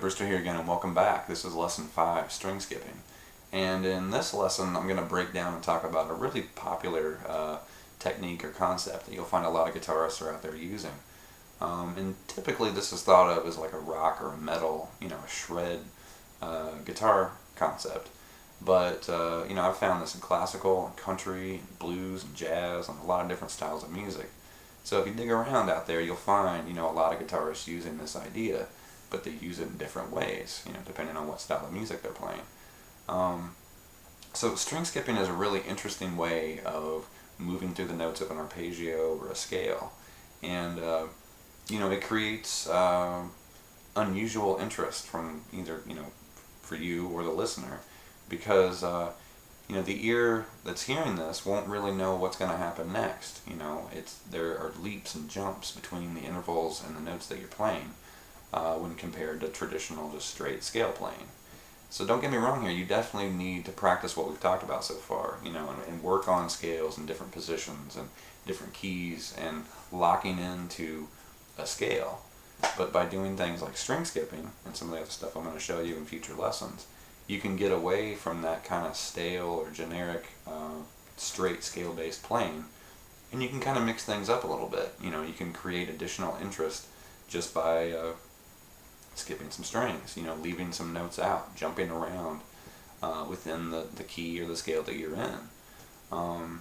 Brewster here again, and welcome back. This is lesson 5, string skipping. And in this lesson I'm going to break down and talk about a really popular technique or concept that you'll find a lot of guitarists are out there using. And typically this is thought of as like a rock or a metal, a shred guitar concept. But I've found this in classical and country and blues and jazz and a lot of different styles of music. So if you dig around out there, you'll find a lot of guitarists using this idea, but they use it in different ways, depending on what style of music they're playing. So string skipping is a really interesting way of moving through the notes of an arpeggio or a scale, and it creates unusual interest from either for you or the listener, because the ear that's hearing this won't really know what's going to happen next. There are leaps and jumps between the intervals and the notes that you're playing when compared to traditional just straight scale playing. So don't get me wrong here, you definitely need to practice what we've talked about so far, and work on scales and different positions and different keys and locking into a scale. But by doing things like string skipping and some of the other stuff I'm going to show you in future lessons, you can get away from that kind of stale or generic straight scale based playing, and you can kind of mix things up a little bit. You can create additional interest just by skipping some strings, leaving some notes out, jumping around within the key or the scale that you're in. So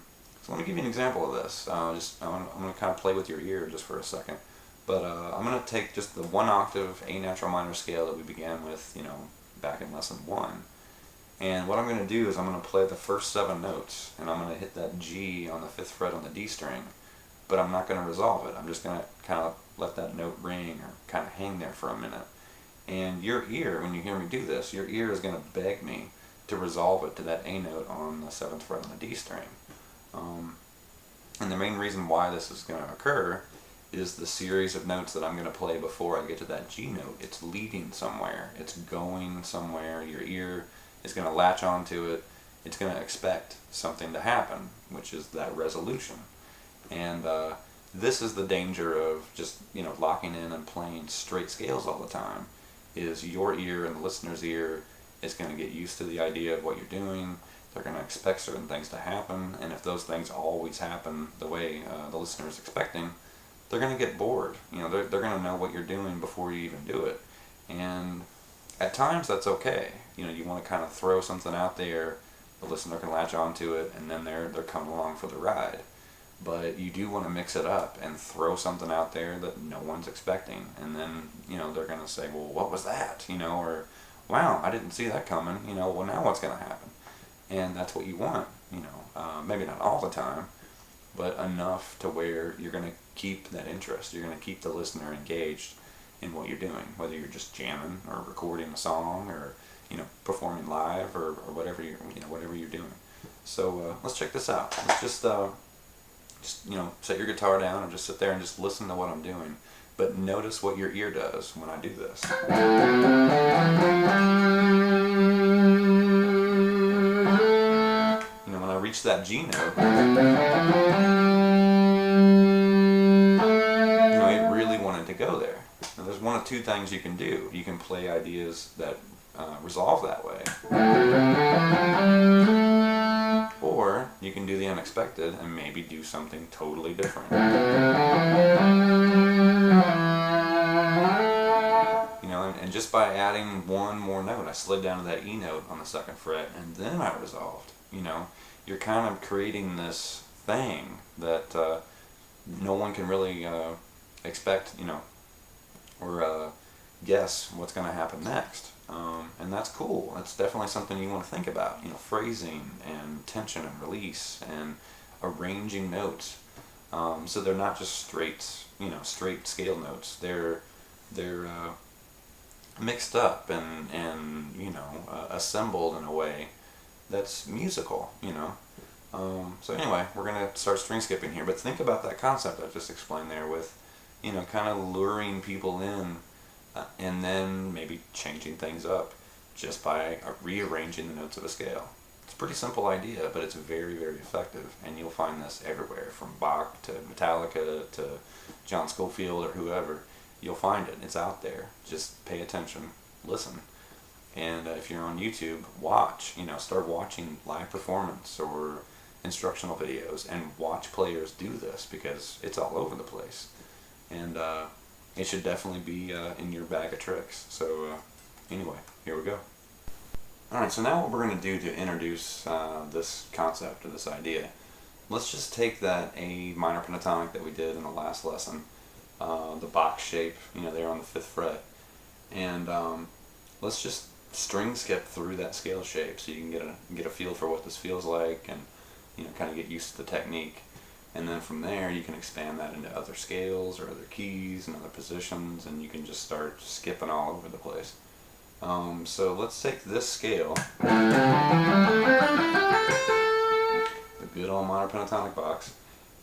let me give you an example of this. I'm going to kind of play with your ear just for a second. But I'm going to take just the 1 octave A natural minor scale that we began with, back in lesson 1. And what I'm going to do is I'm going to play the first 7 notes, and I'm going to hit that G on the 5th fret on the D string, but I'm not going to resolve it. I'm just going to kind of let that note ring or kind of hang there for a minute. And your ear, when you hear me do this, your ear is going to beg me to resolve it to that A note on the 7th fret on the D string. And the main reason why this is going to occur is the series of notes that I'm going to play before I get to that G note. It's leading somewhere. It's going somewhere. Your ear is going to latch onto it. It's going to expect something to happen, which is that resolution. And this is the danger of just locking in and playing straight scales all the time, is your ear and the listener's ear is going to get used to the idea of what you're doing. They're going to expect certain things to happen, and if those things always happen the way the listener is expecting, they're going to get bored. They're going to know what you're doing before you even do it. And at times that's okay. You want to kind of throw something out there, the listener can latch onto it, and then they're coming along for the ride. But you do want to mix it up and throw something out there that no one's expecting, and then they're going to say, well, what was that? Or wow, I didn't see that coming. Well, now what's going to happen? And that's what you want. Maybe not all the time, but enough to where you're going to keep that interest. You're going to keep the listener engaged in what you're doing, whether you're just jamming or recording a song or performing live or whatever you're doing. So let's check this out. Let's just set your guitar down and just sit there and just listen to what I'm doing. But notice what your ear does when I do this. When I reach that G note, it really wanted to go there. Now, there's one of two things you can do. You can play ideas that resolve that way, or you can do the unexpected and maybe do something totally different. And just by adding one more note, I slid down to that E note on the 2nd fret, and then I resolved. You're kind of creating this thing that no one can really expect, or guess what's going to happen next. And that's cool. That's definitely something you want to think about. Phrasing and tension and release and arranging notes. So they're not just straight scale notes. They're mixed up and assembled in a way that's musical. So anyway, we're going to start string skipping here. But think about that concept I just explained there with, kind of luring people in. And then maybe changing things up just by rearranging the notes of a scale. It's a pretty simple idea, but it's very, very effective, and you'll find this everywhere, from Bach to Metallica to John Scofield or whoever. You'll find it. It's out there. Just pay attention. listen. And if you're on YouTube, watch. Start watching live performance or instructional videos and watch players do this, because it's all over the place. And it should definitely be in your bag of tricks. So anyway, here we go. Alright, so now what we're going to do to introduce this concept or this idea, let's just take that A minor pentatonic that we did in the last lesson, the box shape, there on the 5th fret, and let's just string skip through that scale shape so you can get a feel for what this feels like, and kind of get used to the technique. And then from there you can expand that into other scales or other keys and other positions, and you can just start skipping all over the place. So let's take this scale, the good old minor pentatonic box,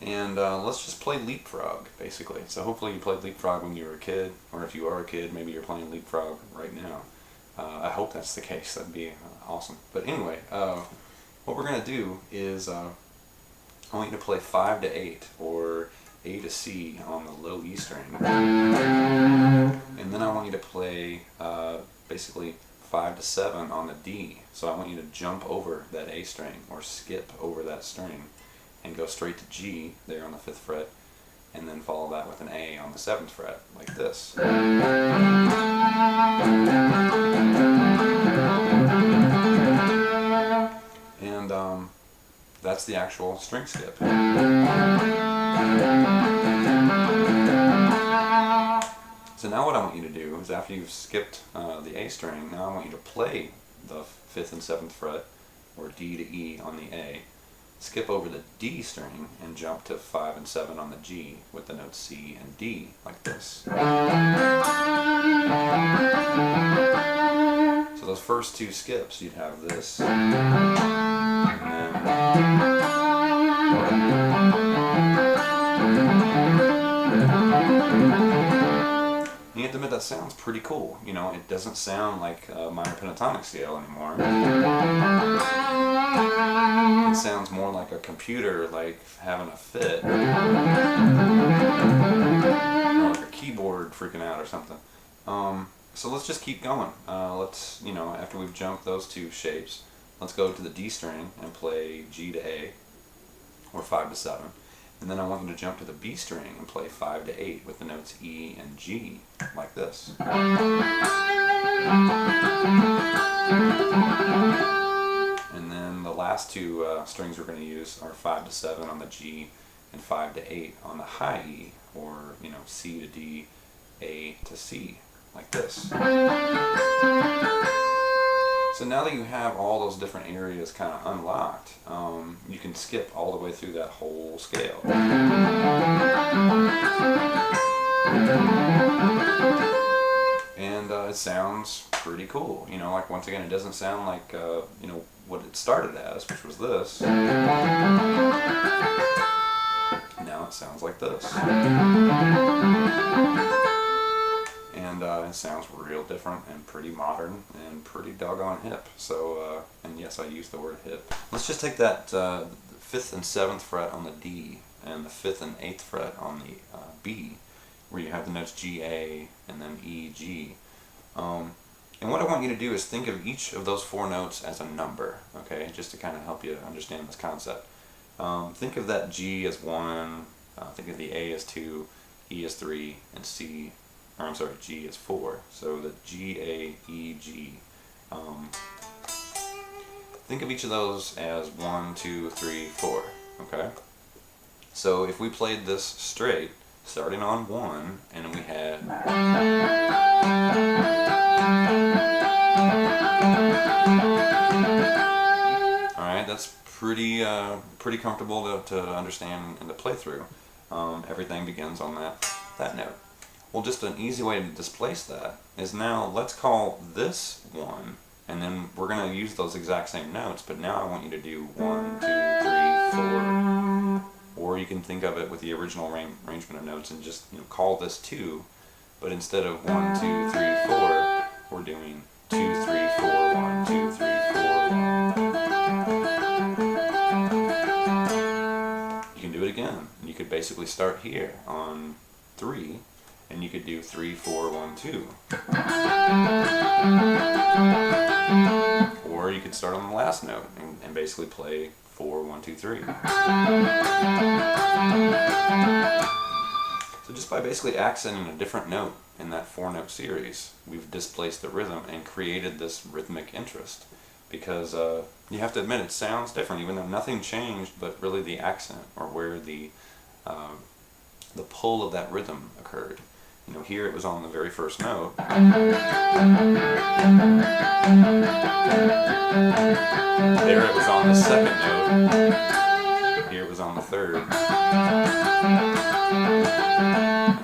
and let's just play leapfrog, basically. So hopefully you played leapfrog when you were a kid, or if you are a kid, maybe you're playing leapfrog right now. I hope that's the case. That'd be awesome. But anyway, what we're going to do is I want you to play 5 to 8, or A to C on the low E string. And then I want you to play basically 5 to 7 on the D. So I want you to jump over that A string, or skip over that string, and go straight to G there on the 5th fret, and then follow that with an A on the 7th fret, like this. And that's the actual string skip. So now what I want you to do is, after you've skipped the A string, now I want you to play the 5th and 7th fret, or D to E on the A, skip over the D string, and jump to 5 and 7 on the G with the notes C and D, like this. So those first two skips, you'd have this, and you have to admit that sounds pretty cool. It doesn't sound like a minor pentatonic scale anymore. It sounds more like a computer, like having a fit, or like a keyboard freaking out or something. So let's just keep going. Let's, after we've jumped those two shapes, let's go to the D string and play G to A, or 5 to 7. And then I want you to jump to the B string and play 5 to 8 with the notes E and G, like this. And then the last two strings we're going to use are 5 to 7 on the G and 5 to 8 on the high E, or C to D, A to C, like this. So now that you have all those different areas kind of unlocked, you can skip all the way through that whole scale. And it sounds pretty cool. Like, once again, it doesn't sound like what it started as, which was this. Now it sounds like this. And it sounds real different and pretty modern and pretty doggone hip. So, and yes, I use the word hip. Let's just take that 5th and 7th fret on the D and the 5th and 8th fret on the B, where you have the notes G, A, and then E, G. And what I want you to do is think of each of those 4 notes as a number, okay, just to kind of help you understand this concept. Think of that G as 1, think of the A as 2, E as 3, and G is 4. So the G, A, E, G. Think of each of those as 1, 2, 3, 4. Okay? So if we played this straight, starting on 1, and we had... Alright, that's pretty comfortable to understand and to play through. Everything begins on that note. Well, just an easy way to displace that is, now let's call this 1, and then we're going to use those exact same notes, but now I want you to do 1, 2, 3, 4, or you can think of it with the original arrangement of notes and just call this 2, but instead of 1, 2, 3, 4, we're doing 2, 3, 4, 1, 2, 3, 4, 1. You can do it again. You could basically start here on 3, And you could do 3, 4, 1, 2. Or you could start on the last note and basically play 4, 1, 2, 3. So just by basically accenting a different note in that 4-note series, we've displaced the rhythm and created this rhythmic interest. Because you have to admit, it sounds different, even though nothing changed, but really the accent, or where the pull of that rhythm occurred. You know, here it was on the very first note. There it was on the second note. Here it was on the third. And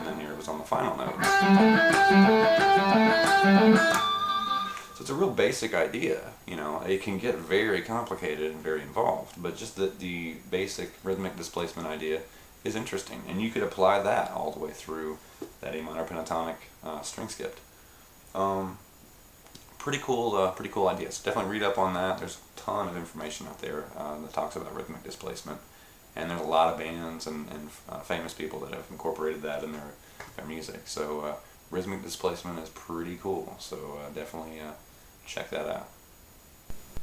then here it was on the final note. So it's a real basic idea, you know. It can get very complicated and very involved, but just the basic rhythmic displacement idea is interesting, and you could apply that all the way through that A minor pentatonic string skipped. Pretty cool ideas. Definitely read up on that. There's a ton of information out there that talks about rhythmic displacement, and there's a lot of bands and famous people that have incorporated that in their music. So rhythmic displacement is pretty cool. So definitely check that out.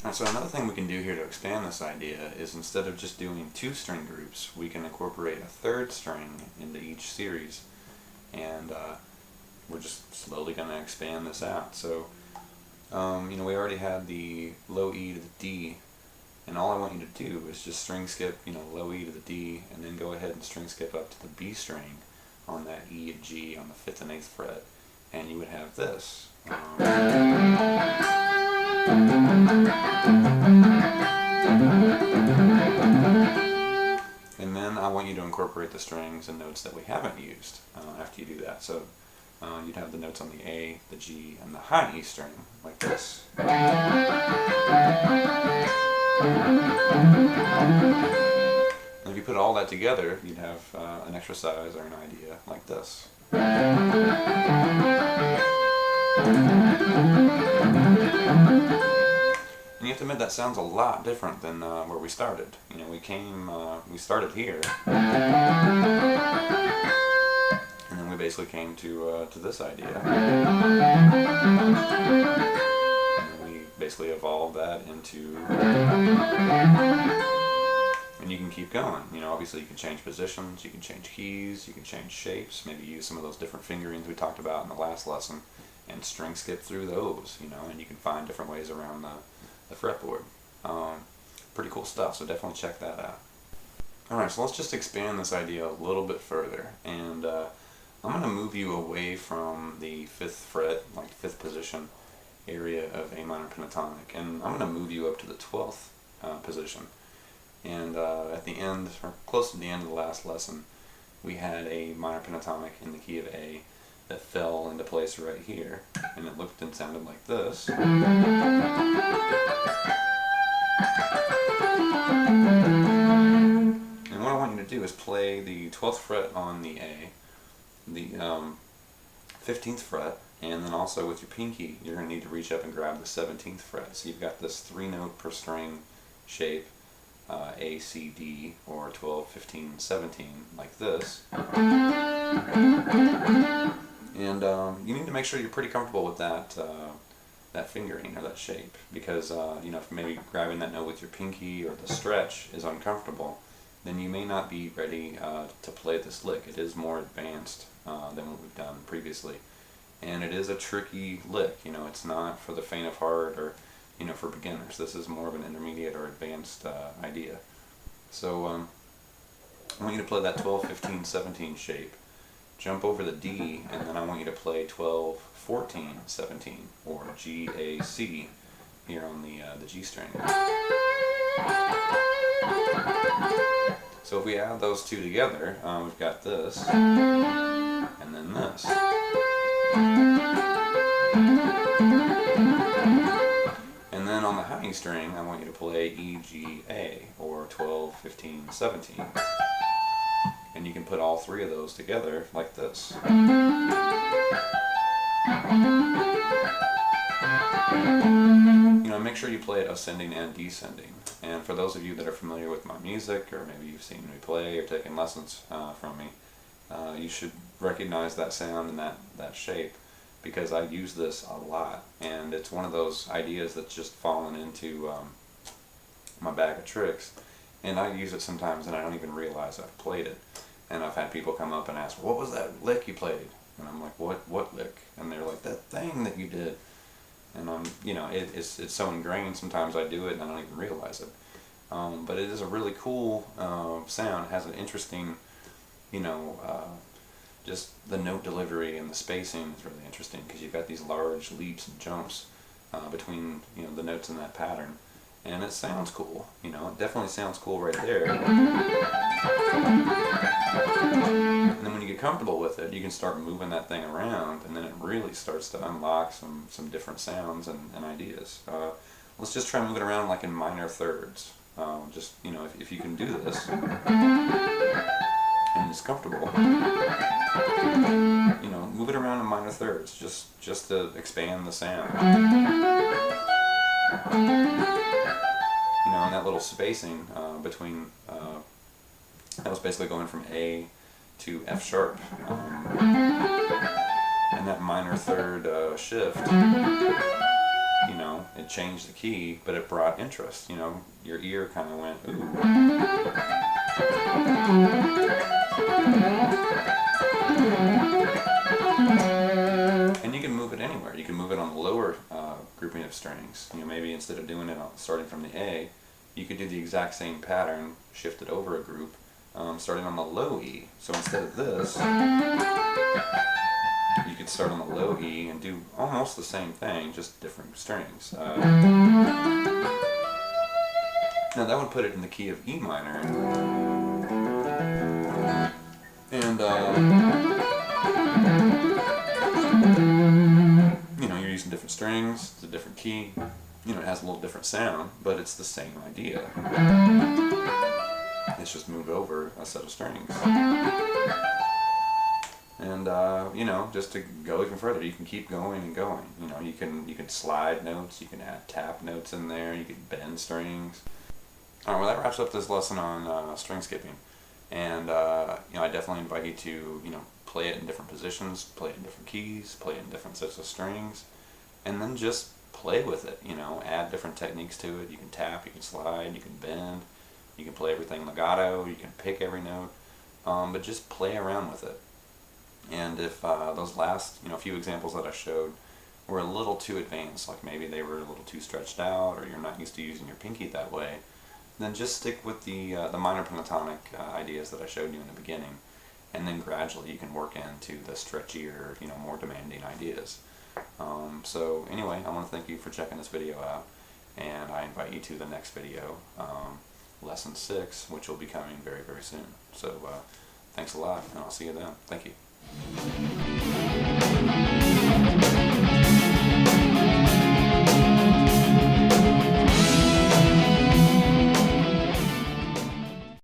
Alright, so another thing we can do here to expand this idea is, instead of just doing 2 string groups, we can incorporate a 3rd string into each series, and we're just slowly going to expand this out. So you know, we already had the low E to the D, and all I want you to do is just string skip, you know, low E to the D, and then go ahead and string skip up to the B string on that E and G on the 5th and 8th fret, and you would have this. And then I want you to incorporate the strings and notes that we haven't used after you do that. So you'd have the notes on the A, the G, and the high E string, like this. And if you put all that together, you'd have an exercise or an idea like this. And you have to admit, that sounds a lot different than where we started. You know, we started here, and then we basically came to this idea. And then we basically evolved that into, and you can keep going. You know, obviously you can change positions, you can change keys, you can change shapes, maybe use some of those different fingerings we talked about in the last lesson, and string skip through those, you know, and you can find different ways around the fretboard. Pretty cool stuff, so definitely check that out. Alright, so let's just expand this idea a little bit further, and I'm going to move you away from the 5th fret, like 5th position area of A minor pentatonic, and I'm going to move you up to the 12th position. And at the end, or close to the end of the last lesson, we had a minor pentatonic in the key of A that fell into place right here, and it looked and sounded like this. And what I want you to do is play the 12th fret on the A, the 15th fret, and then also with your pinky you're going to need to reach up and grab the 17th fret. So you've got this 3-note per string shape, A, C, D, or 12, 15, 17, like this. And you need to make sure you're pretty comfortable with that that fingering or that shape, because you know, if maybe grabbing that note with your pinky or the stretch is uncomfortable, then you may not be ready to play this lick. It is more advanced than what we've done previously, and it is a tricky lick. You know, it's not for the faint of heart, or you know, for beginners. This is more of an intermediate or advanced idea. So I want you to play that 12, 15, 17 shape, jump over the D, and then I want you to play 12, 14, 17, or G, A, C here on the G string. So if we add those two together, we've got this, and then this. And then on the high E string, I want you to play E, G, A, or 12, 15, 17. And you can put all 3 of those together like this. You know, make sure you play it ascending and descending. And for those of you that are familiar with my music, or maybe you've seen me play or taken lessons from me, you should recognize that sound and that shape, because I use this a lot, and it's one of those ideas that's just fallen into my bag of tricks, and I use it sometimes and I don't even realize I've played it. And I've had people come up and ask, what was that lick you played? And I'm like, what lick? And they're like, that thing that you did. And I'm, you know, it's so ingrained, sometimes I do it and I don't even realize it. But it is a really cool sound. It has an interesting, you know, just the note delivery and the spacing is really interesting, because you've got these large leaps and jumps between, you know, the notes in that pattern. And it sounds cool, you know, it definitely sounds cool right there. And then when you get comfortable with it, you can start moving that thing around, and then it really starts to unlock some different sounds and ideas. Let's just try and move it around like in minor thirds. Just, you know, if you can do this, and it's comfortable, you know, move it around in minor thirds, just to expand the sound. You know, and that little spacing between, that was basically going from A to F sharp, and that minor third shift, you know, it changed the key, but it brought interest. You know, your ear kind of went, ooh. And you can move it anywhere. You can move it on the lower grouping of strings. You know, maybe instead of doing it starting from the A, you could do the exact same pattern, shift it over a group, starting on the low E. So instead of this, you could start on the low E and do almost the same thing, just different strings. Now that would put it in the key of E minor. And you know, you're using different strings, it's a different key, you know, it has a little different sound, but it's the same idea. It's just moved over a set of strings. And you know, just to go even further, you can keep going and going. You know, you can slide notes, you can add tap notes in there, you can bend strings. Alright, well that wraps up this lesson on string skipping. And you know, I definitely invite you to, you know, play it in different positions, play it in different keys, play it in different sets of strings, and then just play with it. You know, add different techniques to it. You can tap, you can slide, you can bend, you can play everything legato, you can pick every note, but just play around with it. And if those last, you know, few examples that I showed were a little too advanced, like maybe they were a little too stretched out, or you're not used to using your pinky that way, then just stick with the minor pentatonic ideas that I showed you in the beginning, and then gradually you can work into the stretchier, you know, more demanding ideas. So anyway, I want to thank you for checking this video out, and I invite you to the next video, lesson 6, which will be coming very, very soon. So thanks a lot, and I'll see you then. Thank you.